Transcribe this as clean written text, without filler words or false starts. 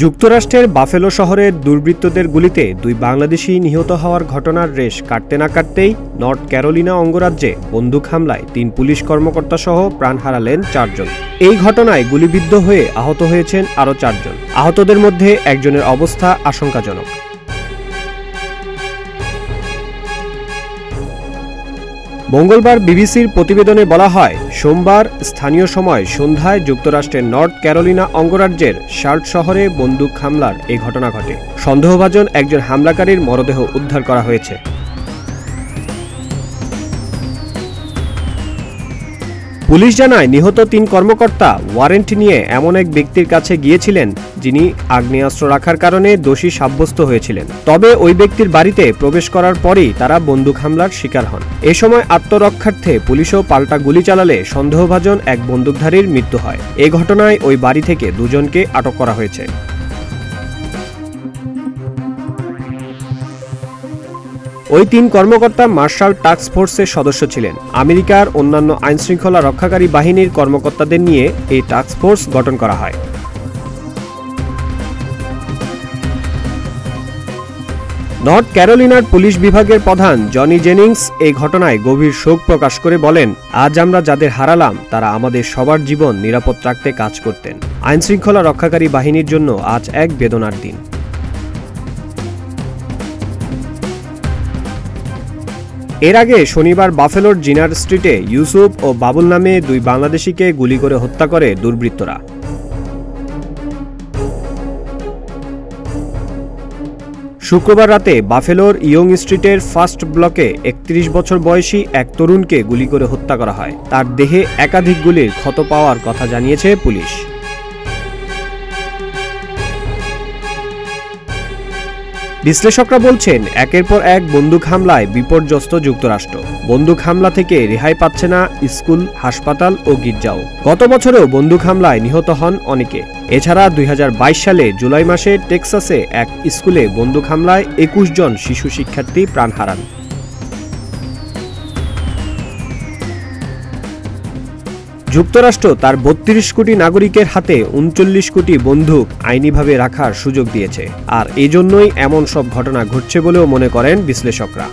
যুক্তরাষ্ট্রের বাফেলো শহরের দুর্বৃত্তদের গুলিতে দুই বাংলাদেশি নিহত হওয়ার ঘটনার রেশ কাটতে না কাটতেই নর্থ ক্যারোলিনা অঙ্গরাজ্যে বন্দুক হামলায় ৩ পুলিশ কর্মকর্তা সহ প্রাণ হারালেন ৪ জন। এই ঘটনায় গুলিবিদ্ধ হয়ে আহত হয়েছেন আরও ৪ জন। আহতদের মধ্যে একজনের অবস্থা আশঙ্কাজনক। মঙ্গলবার বিবিসির প্রতিবেদনে বলা হয়, সোমবার স্থানীয় সময় সন্ধ্যায় যুক্তরাষ্ট্রের নর্থ ক্যারোলিনা অঙ্গরাজ্যের শার্লট শহরে বন্দুক হামলার এই ঘটনা ঘটে। সন্দেহভাজন একজন হামলাকারীর মরদেহ উদ্ধার করা হয়েছে। পুলিশ জানায়, নিহত ৩ কর্মকর্তা ওয়ারেন্ট নিয়ে এমন এক ব্যক্তির কাছে গিয়েছিলেন যিনি আগ্নেয়াস্ত্র রাখার কারণে দোষী সাব্যস্ত হয়েছিলেন। তবে ওই ব্যক্তির বাড়িতে প্রবেশ করার পরই তারা বন্দুক হামলার শিকার হন। এ সময় আত্মরক্ষার্থে পুলিশও পাল্টা গুলি চালালে সন্দেহভাজন এক বন্দুকধারীর মৃত্যু হয়। এ ঘটনায় ওই বাড়ি থেকে ২ জনকে আটক করা হয়েছে। ওই ৩ কর্মকর্তা মার্শাল টাস্ক ফোর্সের সদস্য ছিলেন। আমেরিকার অন্যান্য আইনশৃঙ্খলা রক্ষাকারী বাহিনীর কর্মকর্তাদের নিয়ে এই টাস্ক ফোর্স গঠন করা হয়। নর্থ ক্যারোলিনার পুলিশ বিভাগের প্রধান জনি জেনিংস এই ঘটনায় গভীর শোক প্রকাশ করে বলেন, আজ আমরা যাদের হারালাম তারা আমাদের সবার জীবন নিরাপদ রাখতে কাজ করতেন। আইনশৃঙ্খলা রক্ষাকারী বাহিনীর জন্য আজ এক বেদনার দিন। এর আগে শনিবার বাফেলোর জিনার স্ট্রিটে ইউসুফ ও বাবুল নামে 2 বাংলাদেশিকে গুলি করে হত্যা করে দুর্বৃত্তরা। শুক্রবার রাতে বাফেলোর ইয়ং স্ট্রিটের ফার্স্ট ব্লকে ৩১ বছর বয়সী এক তরুণকে গুলি করে হত্যা করা হয়। তার দেহে একাধিক গুলির ক্ষত পাওয়ার কথা জানিয়েছে পুলিশ। বিশ্লেষকরা বলছেন, একের পর এক বন্দুক হামলায় বিপর্যস্ত যুক্তরাষ্ট্র। বন্দুক হামলা থেকে রেহাই পাচ্ছে না স্কুল, হাসপাতাল ও গির্জাও। গত বছরেও বন্দুক হামলায় নিহত হন অনেকে। এছাড়া ২০২২ সালে জুলাই মাসে টেক্সাসে এক স্কুলে বন্দুক হামলায় ২১ জন শিশু শিক্ষার্থী প্রাণ হারান। যুক্তরাষ্ট্র তার ৩২ কোটি নাগরিকের হাতে ৩৯ কোটি বন্দুক আইনিভাবে রাখার সুযোগ দিয়েছে, আর এজন্যই এমন সব ঘটনা ঘটছে বলেও মনে করেন বিশ্লেষকরা।